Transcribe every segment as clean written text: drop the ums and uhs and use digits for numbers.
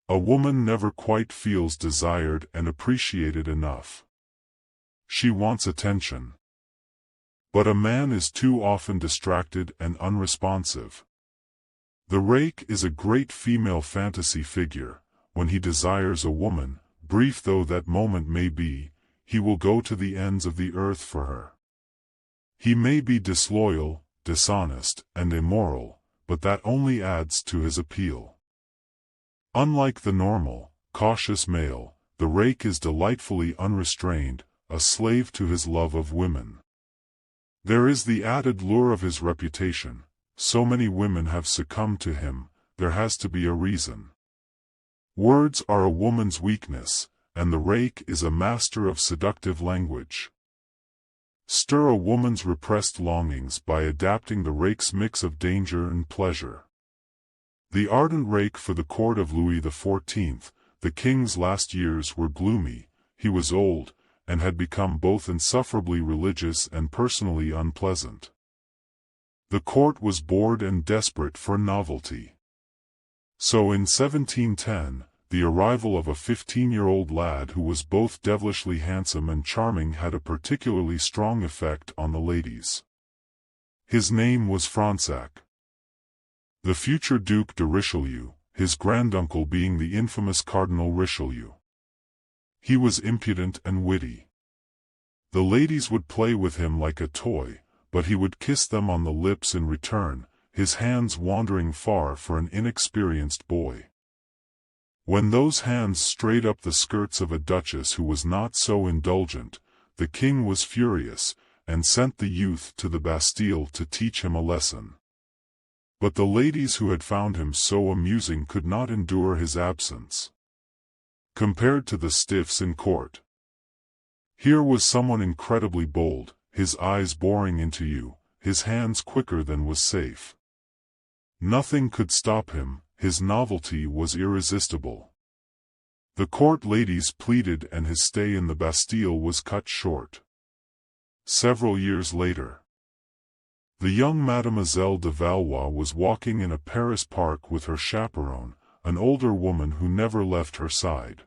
A woman never quite feels desired and appreciated enough. She wants attention. But a man is too often distracted and unresponsive. The rake is a great female fantasy figure. When he desires a woman, brief though that moment may be, he will go to the ends of the earth for her. He may be disloyal, dishonest, and immoral, but that only adds to his appeal. Unlike the normal, cautious male, the rake is delightfully unrestrained, a slave to his love of women. There is the added lure of his reputation. So many women have succumbed to him, there has to be a reason. Words are a woman's weakness, and the rake is a master of seductive language. Stir a woman's repressed longings by adapting the rake's mix of danger and pleasure. The ardent rake for the court of Louis XIV, the king's last years were gloomy. He was old, and had become both insufferably religious and personally unpleasant. The court was bored and desperate for novelty. So in 1710, the arrival of a 15-year-old lad who was both devilishly handsome and charming had a particularly strong effect on the ladies. His name was Fronsac. The future Duc de Richelieu, his granduncle being the infamous Cardinal Richelieu. He was impudent and witty. The ladies would play with him like a toy, but he would kiss them on the lips in return, his hands wandering far for an inexperienced boy. When those hands strayed up the skirts of a duchess who was not so indulgent, the king was furious, and sent the youth to the Bastille to teach him a lesson. But the ladies who had found him so amusing could not endure his absence. Compared to the stiffs in court, here was someone incredibly bold, his eyes boring into you, his hands quicker than was safe. Nothing could stop him, his novelty was irresistible. The court ladies pleaded and his stay in the Bastille was cut short. Several years later, the young Mademoiselle de Valois was walking in a Paris park with her chaperone, an older woman who never left her side.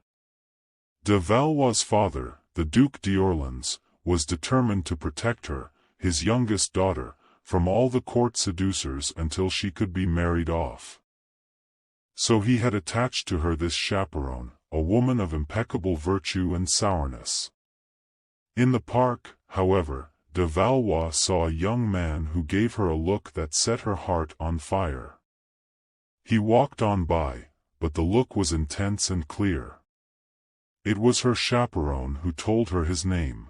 De Valois' father, the Duc d'Orléans, was determined to protect her, his youngest daughter, from all the court seducers until she could be married off. So he had attached to her this chaperone, a woman of impeccable virtue and sourness. In the park, however, de Valois saw a young man who gave her a look that set her heart on fire. He walked on by, but the look was intense and clear. It was her chaperone who told her his name.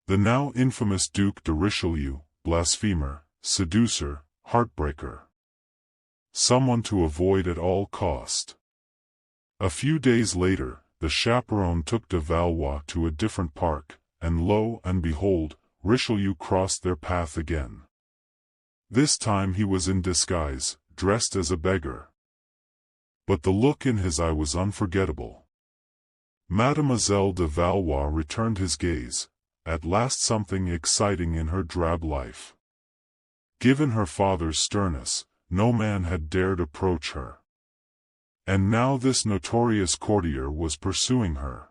The now infamous Duc de Richelieu, blasphemer, seducer, heartbreaker. Someone to avoid at all cost. A few days later, the chaperone took de Valois to a different park, and lo and behold, Richelieu crossed their path again. This time he was in disguise, dressed as a beggar. But the look in his eye was unforgettable. Mademoiselle de Valois returned his gaze, at last something exciting in her drab life. Given her father's sternness, no man had dared approach her. And now this notorious courtier was pursuing her.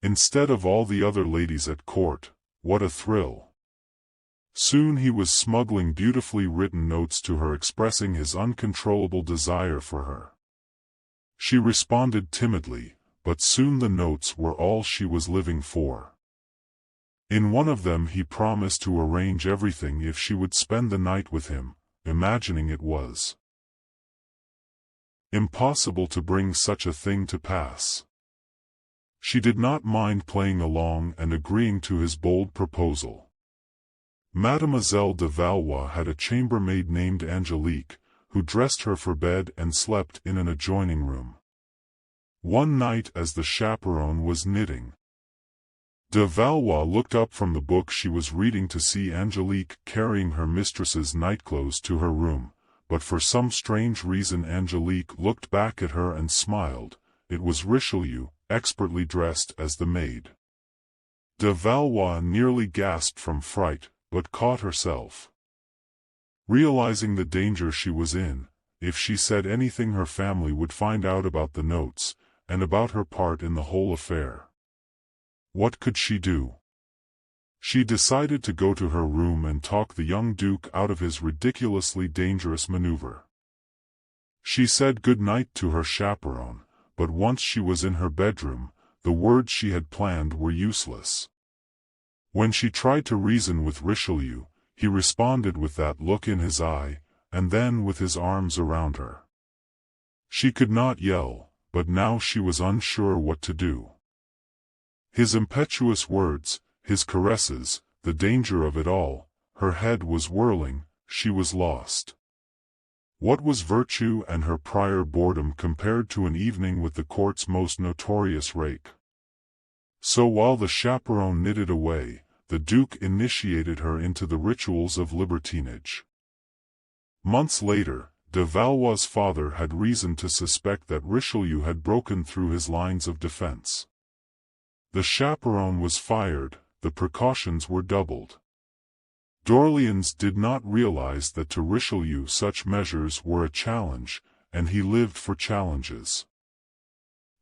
Instead of all the other ladies at court, what a thrill! Soon he was smuggling beautifully written notes to her expressing his uncontrollable desire for her. She responded timidly, but soon the notes were all she was living for. In one of them he promised to arrange everything if she would spend the night with him, imagining it was impossible to bring such a thing to pass. She did not mind playing along and agreeing to his bold proposal. Mademoiselle de Valois had a chambermaid named Angélique, who dressed her for bed and slept in an adjoining room. One night as the chaperone was knitting, de Valois looked up from the book she was reading to see Angélique carrying her mistress's nightclothes to her room, but for some strange reason Angélique looked back at her and smiled. It was Richelieu, expertly dressed as the maid. De Valois nearly gasped from fright, but caught herself. Realizing the danger she was in, if she said anything her family would find out about the notes, and about her part in the whole affair. What could she do? She decided to go to her room and talk the young Duke out of his ridiculously dangerous maneuver. She said good night to her chaperone, but once she was in her bedroom, the words she had planned were useless. When she tried to reason with Richelieu, he responded with that look in his eye, and then with his arms around her. She could not yell, but now she was unsure what to do. His impetuous words, his caresses, the danger of it all, her head was whirling, she was lost. What was virtue and her prior boredom compared to an evening with the court's most notorious rake? So while the chaperone knitted away, the Duke initiated her into the rituals of libertinage. Months later, de Valois' father had reason to suspect that Richelieu had broken through his lines of defense. The chaperone was fired, the precautions were doubled. d'Orléans did not realize that to Richelieu such measures were a challenge, and he lived for challenges.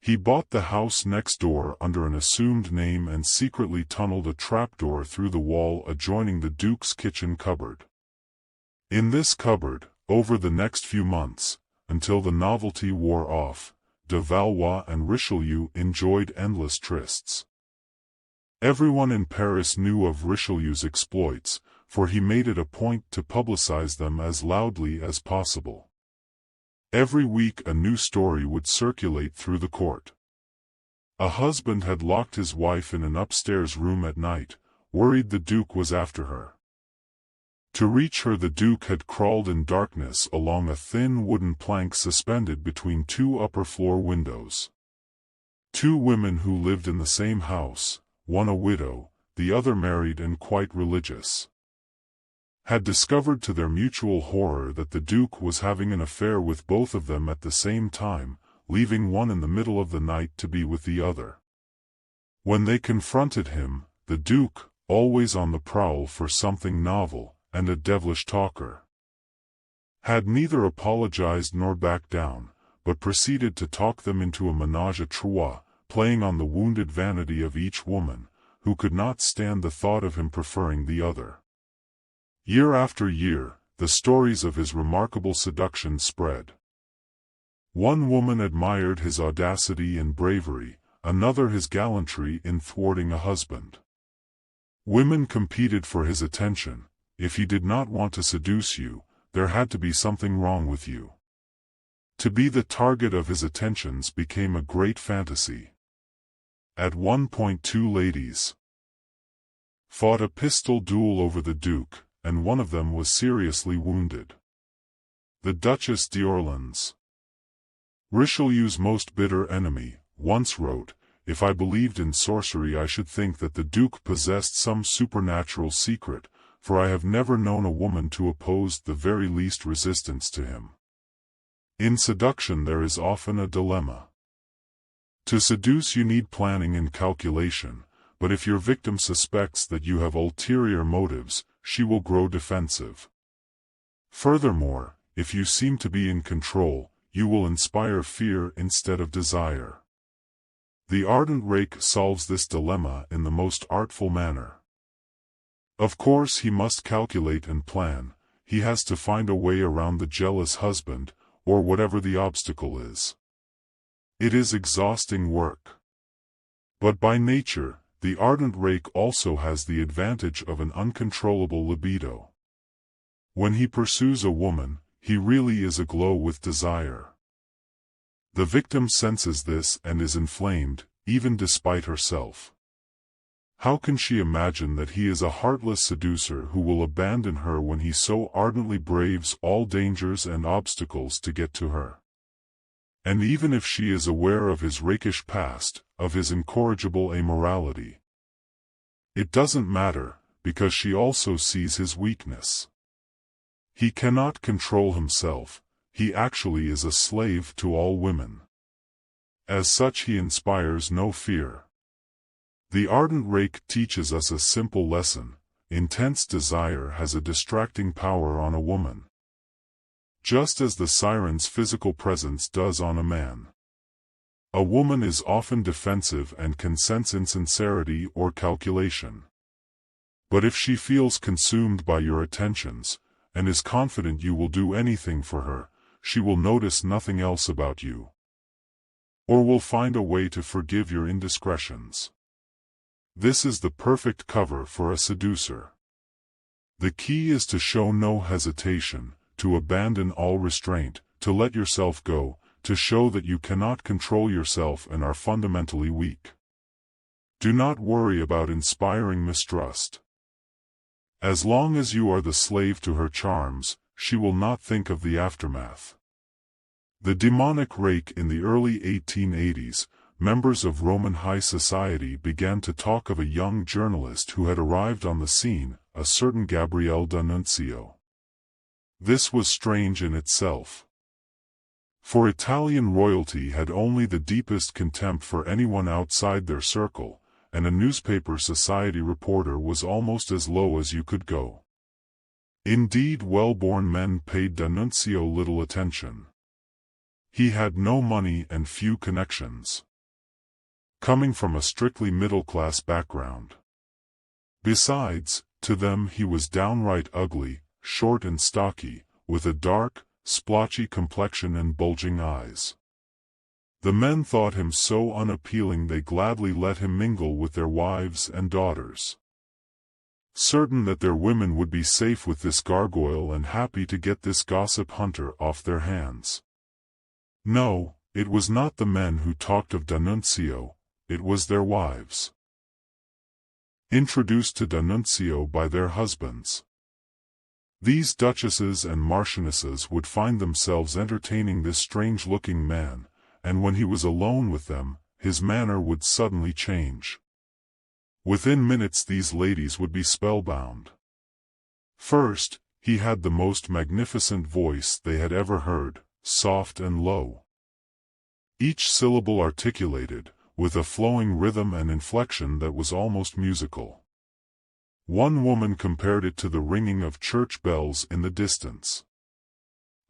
He bought the house next door under an assumed name and secretly tunneled a trapdoor through the wall adjoining the Duke's kitchen cupboard. In this cupboard, over the next few months, until the novelty wore off, de Valois and Richelieu enjoyed endless trysts. Everyone in Paris knew of Richelieu's exploits, for he made it a point to publicize them as loudly as possible. Every week a new story would circulate through the court. A husband had locked his wife in an upstairs room at night, worried the Duke was after her. To reach her the Duke had crawled in darkness along a thin wooden plank suspended between two upper-floor windows. Two women who lived in the same house, one a widow, the other married and quite religious, had discovered to their mutual horror that the Duke was having an affair with both of them at the same time, leaving one in the middle of the night to be with the other. When they confronted him, the Duke, always on the prowl for something novel, and a devilish talker, had neither apologized nor backed down, but proceeded to talk them into a ménage à trois, playing on the wounded vanity of each woman, who could not stand the thought of him preferring the other. Year after year, the stories of his remarkable seduction spread. One woman admired his audacity and bravery, another his gallantry in thwarting a husband. Women competed for his attention. If he did not want to seduce you, there had to be something wrong with you. To be the target of his attentions became a great fantasy. At one point 2 ladies fought a pistol duel over the Duke, and one of them was seriously wounded. The Duchess d'Orléans, Richelieu's most bitter enemy, once wrote, "If I believed in sorcery I should think that the Duke possessed some supernatural secret, for I have never known a woman to oppose the very least resistance to him." In seduction there is often a dilemma. To seduce you need planning and calculation, but if your victim suspects that you have ulterior motives, she will grow defensive. Furthermore, if you seem to be in control, you will inspire fear instead of desire. The ardent rake solves this dilemma in the most artful manner. Of course he must calculate and plan, he has to find a way around the jealous husband, or whatever the obstacle is. It is exhausting work. But by nature, the ardent rake also has the advantage of an uncontrollable libido. When he pursues a woman, he really is aglow with desire. The victim senses this and is inflamed, even despite herself. How can she imagine that he is a heartless seducer who will abandon her when he so ardently braves all dangers and obstacles to get to her? And even if she is aware of his rakish past, of his incorrigible amorality, it doesn't matter, because she also sees his weakness. He cannot control himself, he actually is a slave to all women. As such he inspires no fear. The ardent rake teaches us a simple lesson: intense desire has a distracting power on a woman. just as the siren's physical presence does on a man. A woman is often defensive and can sense insincerity or calculation. But if she feels consumed by your attentions, and is confident you will do anything for her, she will notice nothing else about you. Or will find a way to forgive your indiscretions. This is the perfect cover for a seducer. The key is to show no hesitation, to abandon all restraint, to let yourself go, to show that you cannot control yourself and are fundamentally weak. Do not worry about inspiring mistrust. As long as you are the slave to her charms, she will not think of the aftermath. The demonic Rake. In the early 1880s, members of Roman high society began to talk of a young journalist who had arrived on the scene, a certain Gabriele D'Annunzio. This was strange in itself. For Italian royalty had only the deepest contempt for anyone outside their circle, and a newspaper society reporter was almost as low as you could go. Indeed, well-born men paid D'Annunzio little attention. He had no money and few connections, coming from a strictly middle-class background. Besides, to them he was downright ugly, short and stocky, with a dark, splotchy complexion and bulging eyes. The men thought him so unappealing they gladly let him mingle with their wives and daughters, certain that their women would be safe with this gargoyle and happy to get this gossip hunter off their hands. No, it was not the men who talked of D'Annunzio, it was their wives, introduced to D'Annunzio by their husbands. These duchesses and marchionesses would find themselves entertaining this strange-looking man, and when he was alone with them, his manner would suddenly change. Within minutes these ladies would be spellbound. First, he had the most magnificent voice they had ever heard, soft and low, each syllable articulated, with a flowing rhythm and inflection that was almost musical. One woman compared it to the ringing of church bells in the distance.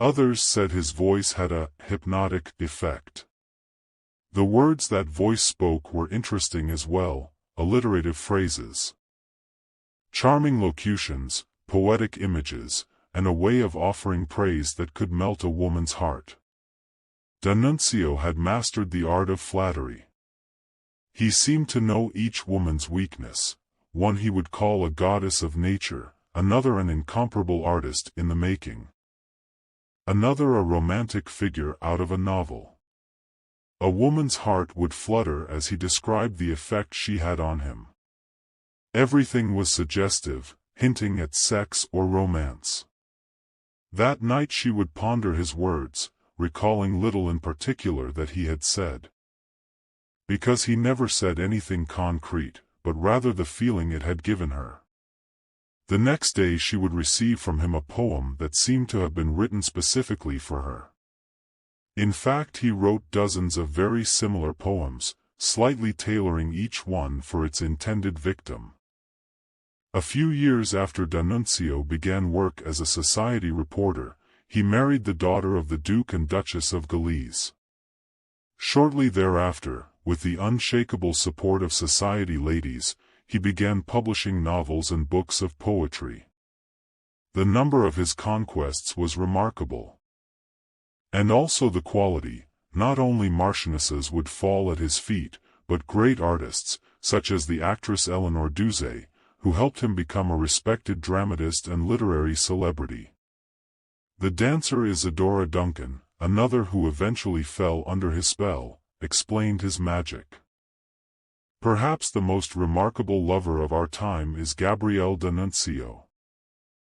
Others said his voice had a hypnotic effect. The words that voice spoke were interesting as well, alliterative phrases, charming locutions, poetic images, and a way of offering praise that could melt a woman's heart. D'Annunzio had mastered the art of flattery. He seemed to know each woman's weakness, one he would call a goddess of nature, another an incomparable artist in the making, another a romantic figure out of a novel. A woman's heart would flutter as he described the effect she had on him. Everything was suggestive, hinting at sex or romance. That night she would ponder his words, recalling little in particular that he had said, because he never said anything concrete, but rather the feeling it had given her. The next day she would receive from him a poem that seemed to have been written specifically for her. In fact, he wrote dozens of very similar poems, slightly tailoring each one for its intended victim. A few years after D'Annunzio began work as a society reporter, he married the daughter of the Duke and Duchess of Guise. Shortly thereafter, with the unshakable support of society ladies, he began publishing novels and books of poetry. The number of his conquests was remarkable. And also the quality. Not only marchionesses would fall at his feet, but great artists, such as the actress Eleanor Duse, who helped him become a respected dramatist and literary celebrity. The dancer Isadora Duncan, another who eventually fell under his spell, explained his magic. Perhaps the most remarkable lover of our time is Gabriele D'Annunzio.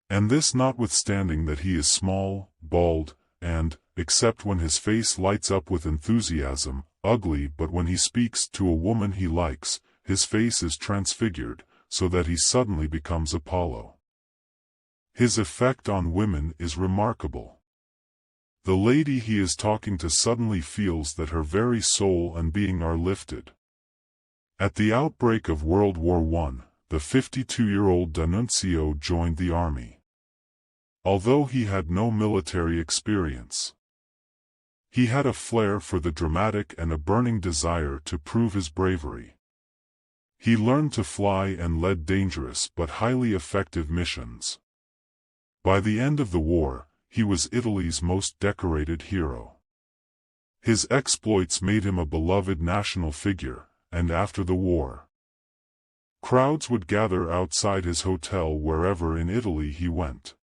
And this notwithstanding that he is small, bald, and, except when his face lights up with enthusiasm, ugly. But when he speaks to a woman he likes, his face is transfigured, so that he suddenly becomes Apollo. His effect on women is remarkable. The lady he is talking to suddenly feels that her very soul and being are lifted. At the outbreak of World War I, the 52-year-old D'Annunzio joined the army. although he had no military experience. He had a flair for the dramatic and a burning desire to prove his bravery. He learned to fly and led dangerous but highly effective missions. By the end of the war, he was Italy's most decorated hero. His exploits made him a beloved national figure, and after the war, crowds would gather outside his hotel wherever in Italy he went.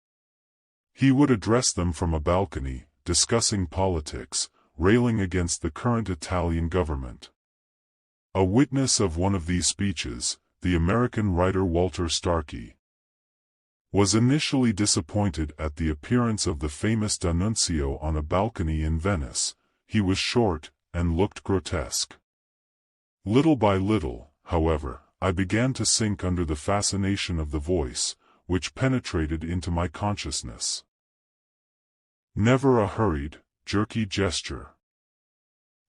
He would address them from a balcony, discussing politics, railing against the current Italian government. A witness of one of these speeches, the American writer Walter Starkey, was initially disappointed at the appearance of the famous D'Annunzio on a balcony in Venice. He was short, and looked grotesque. Little by little, however, I began to sink under the fascination of the voice, which penetrated into my consciousness. Never a hurried, jerky gesture.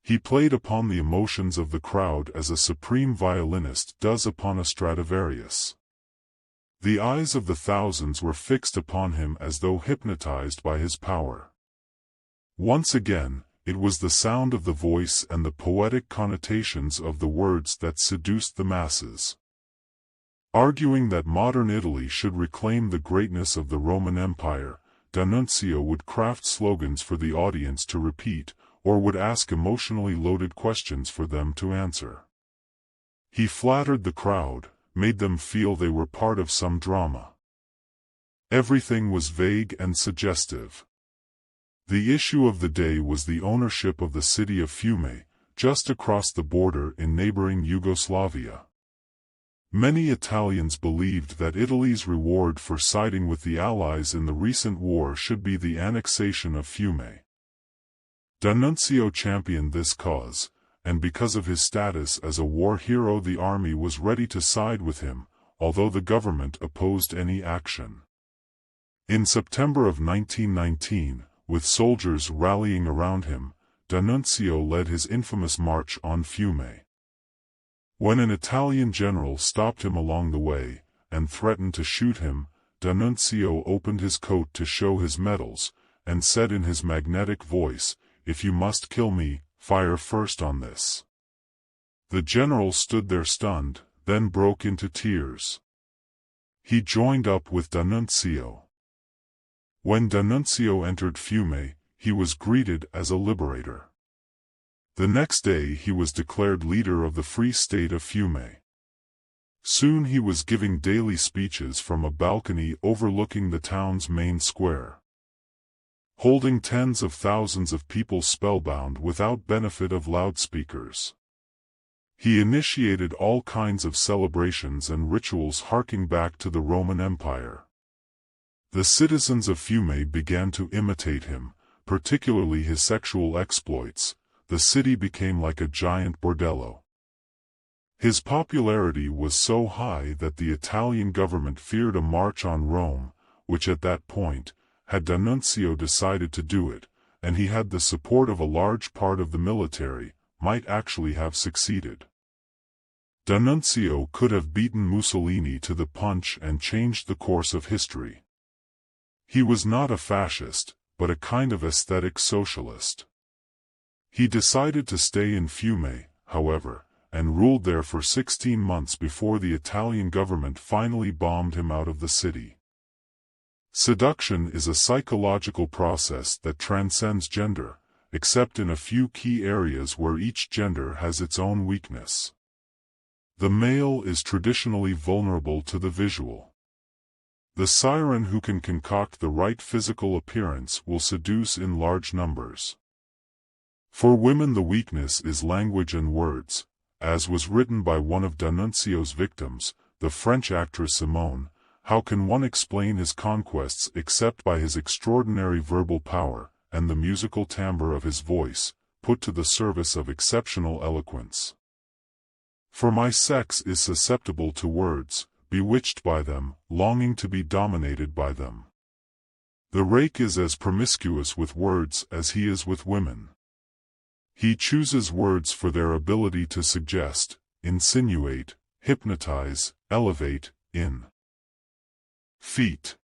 He played upon the emotions of the crowd as a supreme violinist does upon a Stradivarius. The eyes of the thousands were fixed upon him as though hypnotized by his power. Once again, it was the sound of the voice and the poetic connotations of the words that seduced the masses. Arguing that modern Italy should reclaim the greatness of the Roman Empire, D'Annunzio would craft slogans for the audience to repeat, or would ask emotionally loaded questions for them to answer. He flattered the crowd, made them feel they were part of some drama. Everything was vague and suggestive. The issue of the day was the ownership of the city of Fiume, just across the border in neighboring Yugoslavia. Many Italians believed that Italy's reward for siding with the Allies in the recent war should be the annexation of Fiume. D'Annunzio championed this cause, and because of his status as a war hero the army was ready to side with him, although the government opposed any action. In September of 1919, with soldiers rallying around him, D'Annunzio led his infamous march on Fiume. When an Italian general stopped him along the way, and threatened to shoot him, D'Annunzio opened his coat to show his medals, and said in his magnetic voice, "If you must kill me, fire first on this." The general stood there stunned, then broke into tears. He joined up with D'Annunzio. When D'Annunzio entered Fiume, he was greeted as a liberator. The next day he was declared leader of the Free State of Fiume. Soon he was giving daily speeches from a balcony overlooking the town's main square, holding tens of thousands of people spellbound without benefit of loudspeakers. He initiated all kinds of celebrations and rituals harking back to the Roman Empire. The citizens of Fiume began to imitate him, particularly his sexual exploits. The city became like a giant bordello. His popularity was so high that the Italian government feared a march on Rome, which at that point, had D'Annunzio decided to do it, and he had the support of a large part of the military, might actually have succeeded. D'Annunzio could have beaten Mussolini to the punch and changed the course of history. He was not a fascist, but a kind of aesthetic socialist. He decided to stay in Fiume, however, and ruled there for 16 months before the Italian government finally bombed him out of the city. Seduction is a psychological process that transcends gender, except in a few key areas where each gender has its own weakness. The male is traditionally vulnerable to the visual. The siren who can concoct the right physical appearance will seduce in large numbers. For women the weakness is language and words, as was written by one of D'Annunzio's victims, the French actress Simone. How can one explain his conquests except by his extraordinary verbal power, and the musical timbre of his voice, put to the service of exceptional eloquence? For my sex is susceptible to words, bewitched by them, longing to be dominated by them. The rake is as promiscuous with words as he is with women. He chooses words for their ability to suggest, insinuate, hypnotize, elevate, in feet.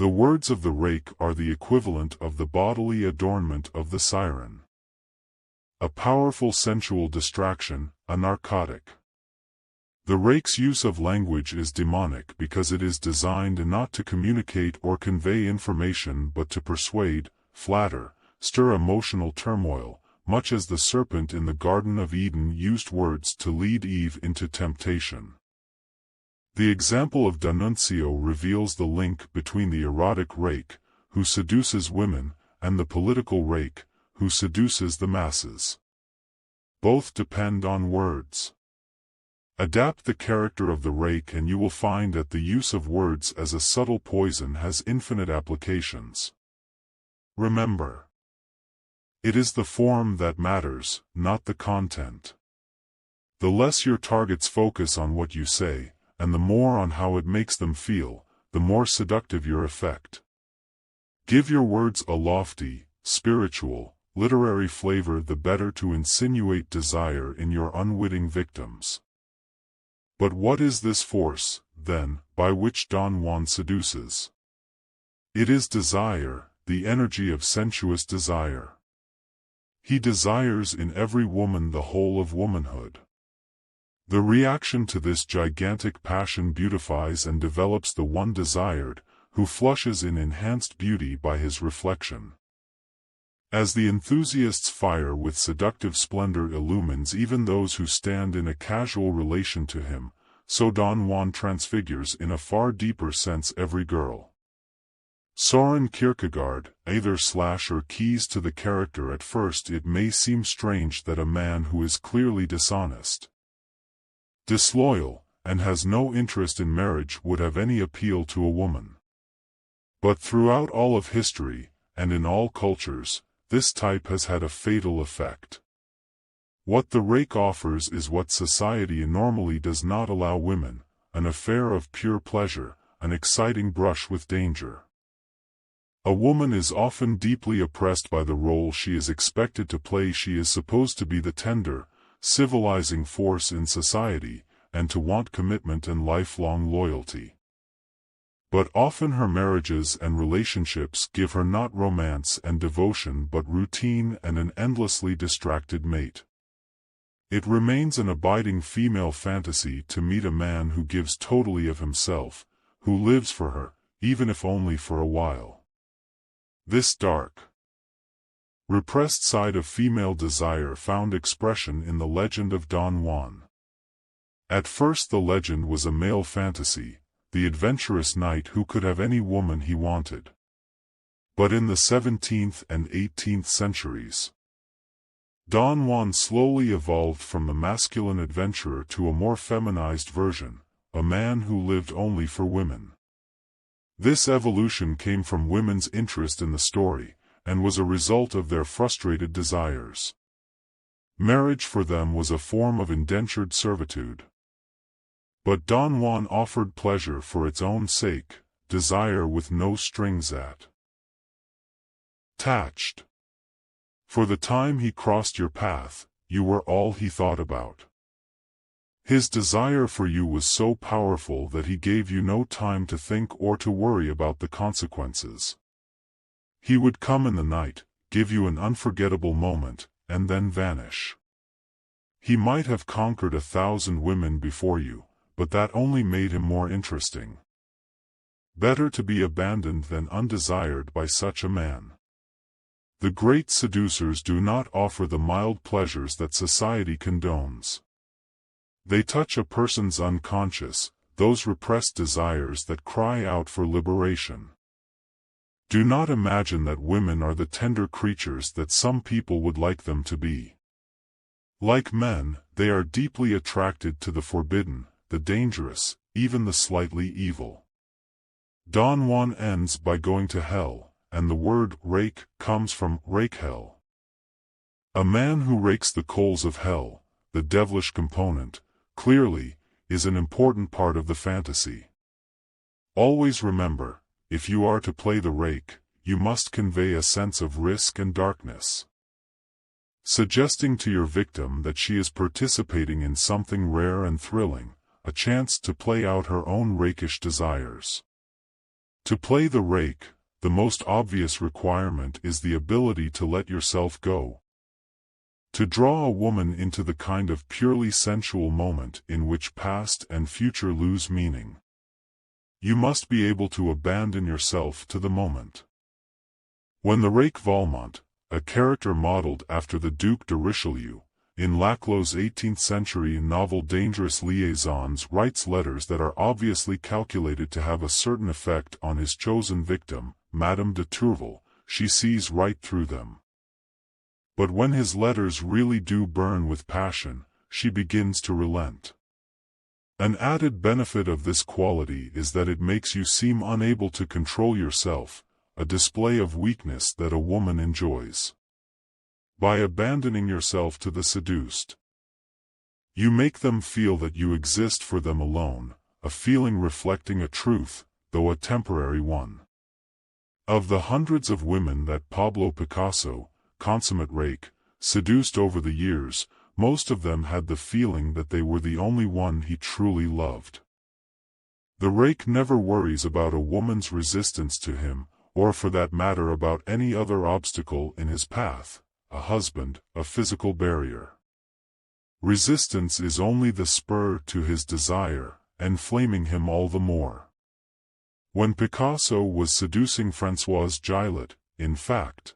The words of the rake are the equivalent of the bodily adornment of the siren. A powerful sensual distraction, a narcotic. The rake's use of language is demonic because it is designed not to communicate or convey information but to persuade, flatter, stir emotional turmoil, much as the serpent in the Garden of Eden used words to lead Eve into temptation. The example of D'Annunzio reveals the link between the erotic rake, who seduces women, and the political rake, who seduces the masses. Both depend on words. Adapt the character of the rake and you will find that the use of words as a subtle poison has infinite applications. Remember, it is the form that matters, not the content. The less your targets focus on what you say, and the more on how it makes them feel, the more seductive your effect. Give your words a lofty, spiritual, literary flavor, the better to insinuate desire in your unwitting victims. But what is this force, then, by which Don Juan seduces? It is desire, the energy of sensuous desire. He desires in every woman the whole of womanhood. The reaction to this gigantic passion beautifies and develops the one desired, who flushes in enhanced beauty by his reflection. As the enthusiast's fire with seductive splendor illumines even those who stand in a casual relation to him, so Don Juan transfigures in a far deeper sense every girl. Soren Kierkegaard, either/or keys to the character. At first it may seem strange that a man who is clearly dishonest, disloyal, and has no interest in marriage would have any appeal to a woman. But throughout all of history, and in all cultures, this type has had a fatal effect. What the rake offers is what society normally does not allow women, an affair of pure pleasure, an exciting brush with danger. A woman is often deeply oppressed by the role she is expected to play. She is supposed to be the tender, civilizing force in society, and to want commitment and lifelong loyalty. But often her marriages and relationships give her not romance and devotion but routine and an endlessly distracted mate. It remains an abiding female fantasy to meet a man who gives totally of himself, who lives for her, even if only for a while. This dark, repressed side of female desire found expression in the legend of Don Juan. At first the legend was a male fantasy, the adventurous knight who could have any woman he wanted. But in the 17th and 18th centuries, Don Juan slowly evolved from the masculine adventurer to a more feminized version, a man who lived only for women. This evolution came from women's interest in the story, and was a result of their frustrated desires. Marriage for them was a form of indentured servitude. But Don Juan offered pleasure for its own sake, desire with no strings attached. For the time he crossed your path, you were all he thought about. His desire for you was so powerful that he gave you no time to think or to worry about the consequences. He would come in the night, give you an unforgettable moment, and then vanish. He might have conquered 1,000 women before you, but that only made him more interesting. Better to be abandoned than undesired by such a man. The great seducers do not offer the mild pleasures that society condones. They touch a person's unconscious, those repressed desires that cry out for liberation. Do not imagine that women are the tender creatures that some people would like them to be. Like men, they are deeply attracted to the forbidden, the dangerous, even the slightly evil. Don Juan ends by going to hell, and the word rake comes from rake hell. A man who rakes the coals of hell, the devilish component, clearly, is an important part of the fantasy. Always remember, if you are to play the rake, you must convey a sense of risk and darkness, suggesting to your victim that she is participating in something rare and thrilling, a chance to play out her own rakish desires. To play the rake, the most obvious requirement is the ability to let yourself go. To draw a woman into the kind of purely sensual moment in which past and future lose meaning. You must be able to abandon yourself to the moment. When the rake Valmont, a character modeled after the Duc de Richelieu, in Laclau's 18th-century novel Dangerous Liaisons, writes letters that are obviously calculated to have a certain effect on his chosen victim, Madame de Tourvel, she sees right through them. But when his letters really do burn with passion, she begins to relent. An added benefit of this quality is that it makes you seem unable to control yourself, a display of weakness that a woman enjoys. By abandoning yourself to the seduced, you make them feel that you exist for them alone, a feeling reflecting a truth, though a temporary one. Of the hundreds of women that Pablo Picasso, consummate rake, seduced over the years, most of them had the feeling that they were the only one he truly loved. The rake never worries about a woman's resistance to him, or for that matter about any other obstacle in his path, a husband, a physical barrier. Resistance is only the spur to his desire, inflaming him all the more. When Picasso was seducing Françoise Gillet, in fact,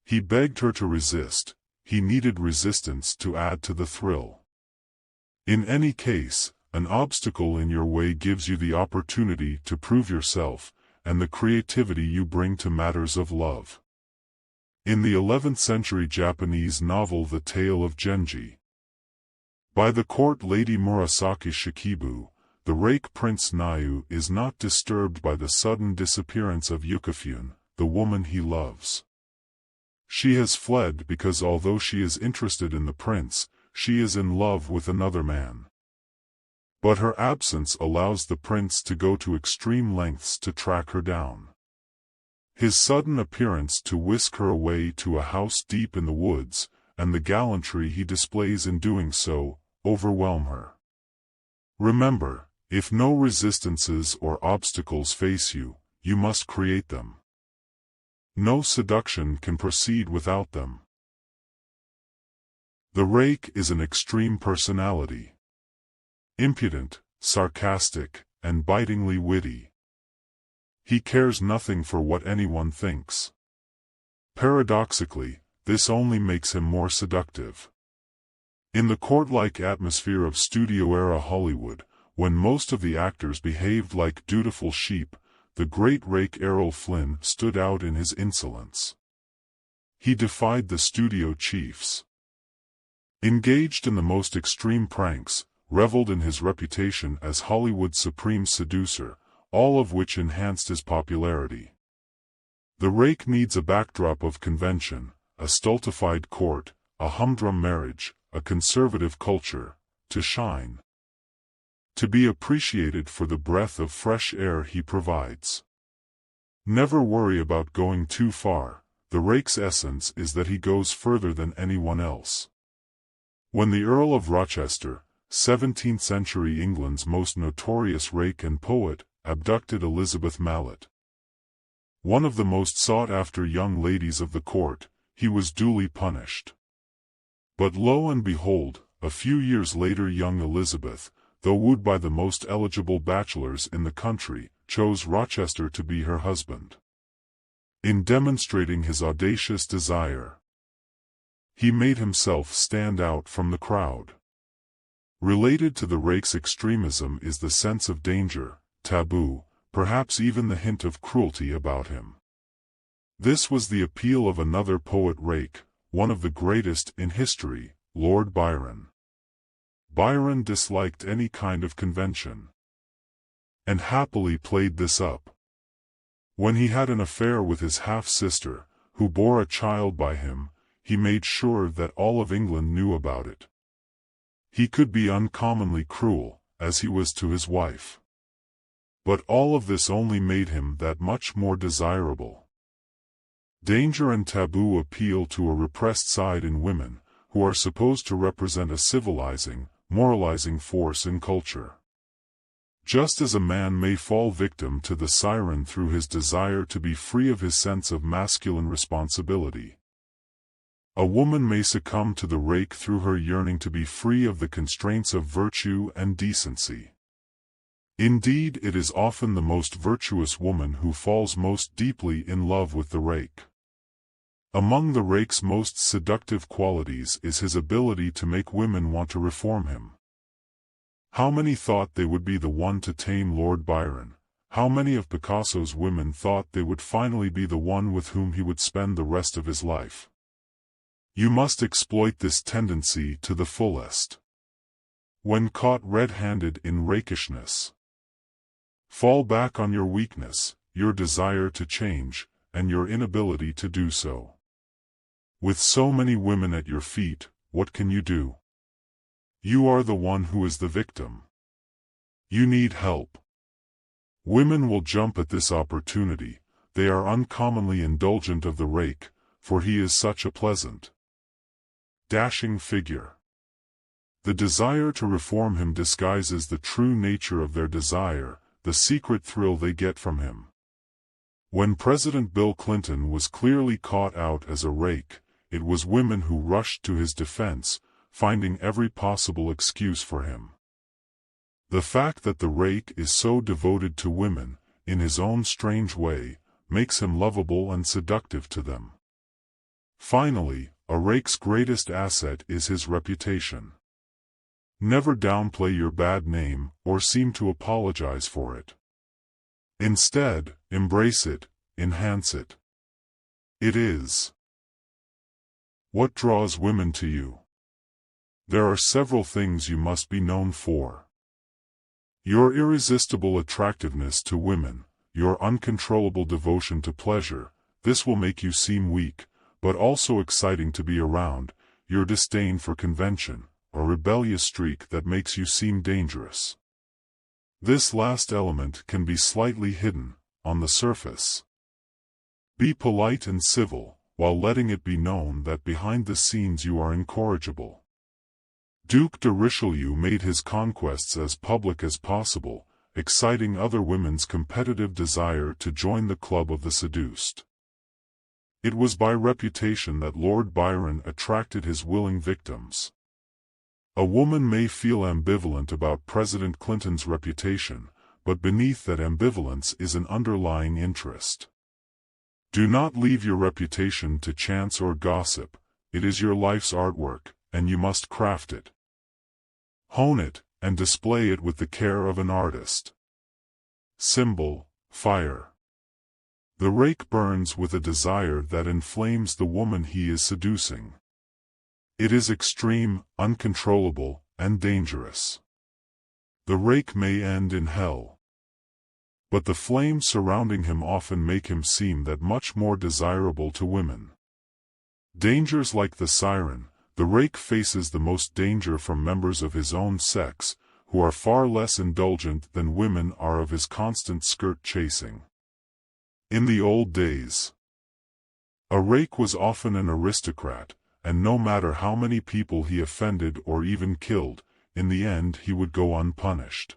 he begged her to resist. He needed resistance to add to the thrill. In any case, an obstacle in your way gives you the opportunity to prove yourself, and the creativity you bring to matters of love. In the 11th-century Japanese novel The Tale of Genji, by the court lady Murasaki Shikibu, the rake Prince Nayu is not disturbed by the sudden disappearance of Yukifune, the woman he loves. She has fled because although she is interested in the prince, she is in love with another man. But her absence allows the prince to go to extreme lengths to track her down. His sudden appearance to whisk her away to a house deep in the woods, and the gallantry he displays in doing so, overwhelm her. Remember, if no resistances or obstacles face you, you must create them. No seduction can proceed without them. The rake is an extreme personality. Impudent, sarcastic, and bitingly witty. He cares nothing for what anyone thinks. Paradoxically, this only makes him more seductive. In the court-like atmosphere of studio-era Hollywood, when most of the actors behaved like dutiful sheep, the great rake Errol Flynn stood out in his insolence. He defied the studio chiefs. Engaged in the most extreme pranks, reveled in his reputation as Hollywood's supreme seducer, all of which enhanced his popularity. The rake needs a backdrop of convention, a stultified court, a humdrum marriage, a conservative culture, to shine. To be appreciated for the breath of fresh air he provides. Never worry about going too far. The rake's essence is that he goes further than anyone else. When the Earl of Rochester, 17th-century England's most notorious rake and poet, abducted Elizabeth Mallet, one of the most sought-after young ladies of the court, he was duly punished. But lo and behold, a few years later young Elizabeth, though wooed by the most eligible bachelors in the country, chose Rochester to be her husband. In demonstrating his audacious desire, he made himself stand out from the crowd. Related to the rake's extremism is the sense of danger, taboo, perhaps even the hint of cruelty about him. This was the appeal of another poet rake, one of the greatest in history, Lord Byron. Byron disliked any kind of convention, and happily played this up. When he had an affair with his half-sister, who bore a child by him, he made sure that all of England knew about it. He could be uncommonly cruel, as he was to his wife. But all of this only made him that much more desirable. Danger and taboo appeal to a repressed side in women, who are supposed to represent a civilizing, moralizing force in culture. Just as a man may fall victim to the siren through his desire to be free of his sense of masculine responsibility, a woman may succumb to the rake through her yearning to be free of the constraints of virtue and decency. Indeed, it is often the most virtuous woman who falls most deeply in love with the rake. Among the rake's most seductive qualities is his ability to make women want to reform him. How many thought they would be the one to tame Lord Byron? How many of Picasso's women thought they would finally be the one with whom he would spend the rest of his life? You must exploit this tendency to the fullest. When caught red-handed in rakishness, fall back on your weakness, your desire to change, and your inability to do so. With so many women at your feet, what can you do? You are the one who is the victim. You need help. Women will jump at this opportunity. They are uncommonly indulgent of the rake, for he is such a pleasant, dashing figure. The desire to reform him disguises the true nature of their desire, the secret thrill they get from him. When President Bill Clinton was clearly caught out as a rake, it was women who rushed to his defense, finding every possible excuse for him. The fact that the rake is so devoted to women, in his own strange way, makes him lovable and seductive to them. Finally, a rake's greatest asset is his reputation. Never downplay your bad name, or seem to apologize for it. Instead, embrace it, enhance it. It is what draws women to you. There are several things you must be known for. Your irresistible attractiveness to women, your uncontrollable devotion to pleasure, this will make you seem weak, but also exciting to be around, your disdain for convention, a rebellious streak that makes you seem dangerous. This last element can be slightly hidden, on the surface. Be polite and civil, while letting it be known that behind the scenes you are incorrigible. Duke de Richelieu made his conquests as public as possible, exciting other women's competitive desire to join the club of the seduced. It was by reputation that Lord Byron attracted his willing victims. A woman may feel ambivalent about President Clinton's reputation, but beneath that ambivalence is an underlying interest. Do not leave your reputation to chance or gossip. It is your life's artwork, and you must craft it. Hone it, and display it with the care of an artist. Symbol: fire. The rake burns with a desire that inflames the woman he is seducing. It is extreme, uncontrollable, and dangerous. The rake may end in hell. But the flames surrounding him often make him seem that much more desirable to women. Dangers like the siren, the rake faces the most danger from members of his own sex, who are far less indulgent than women are of his constant skirt chasing. In the old days, a rake was often an aristocrat, and no matter how many people he offended or even killed, in the end he would go unpunished.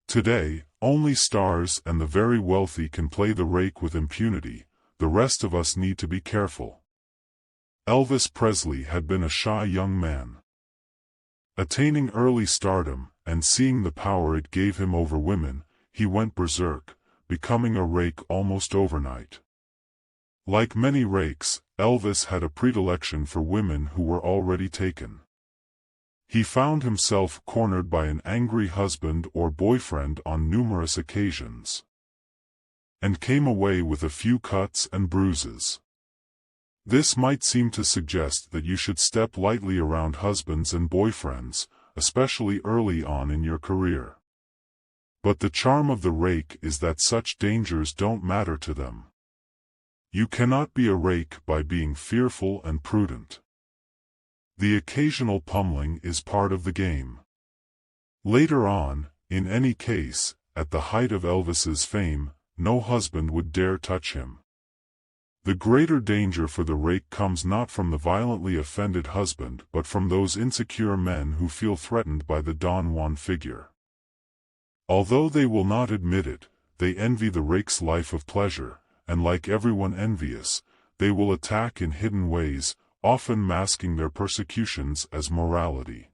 Today, only stars and the very wealthy can play the rake with impunity. The rest of us need to be careful. Elvis Presley had been a shy young man. Attaining early stardom, and seeing the power it gave him over women, he went berserk, becoming a rake almost overnight. Like many rakes, Elvis had a predilection for women who were already taken. He found himself cornered by an angry husband or boyfriend on numerous occasions, and came away with a few cuts and bruises. This might seem to suggest that you should step lightly around husbands and boyfriends, especially early on in your career. But the charm of the rake is that such dangers don't matter to them. You cannot be a rake by being fearful and prudent. The occasional pummeling is part of the game. Later on, in any case, at the height of Elvis's fame, no husband would dare touch him. The greater danger for the rake comes not from the violently offended husband but from those insecure men who feel threatened by the Don Juan figure. Although they will not admit it, they envy the rake's life of pleasure, and like everyone envious, they will attack in hidden ways, often masking their persecutions as morality.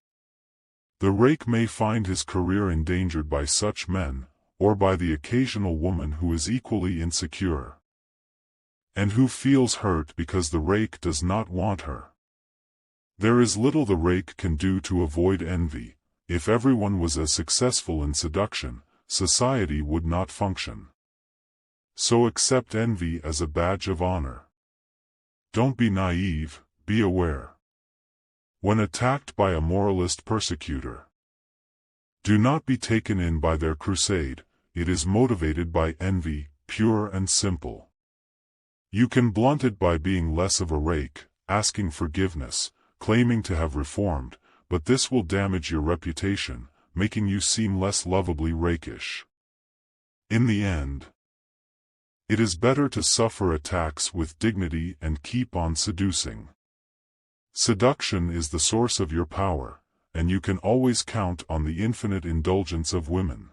The rake may find his career endangered by such men, or by the occasional woman who is equally insecure, and who feels hurt because the rake does not want her. There is little the rake can do to avoid envy. If everyone was as successful in seduction, society would not function. So accept envy as a badge of honor. Don't be naive, be aware. When attacked by a moralist persecutor, do not be taken in by their crusade. It is motivated by envy, pure and simple. You can blunt it by being less of a rake, asking forgiveness, claiming to have reformed, but this will damage your reputation, making you seem less lovably rakish. In the end, it is better to suffer attacks with dignity and keep on seducing. Seduction is the source of your power, and you can always count on the infinite indulgence of women.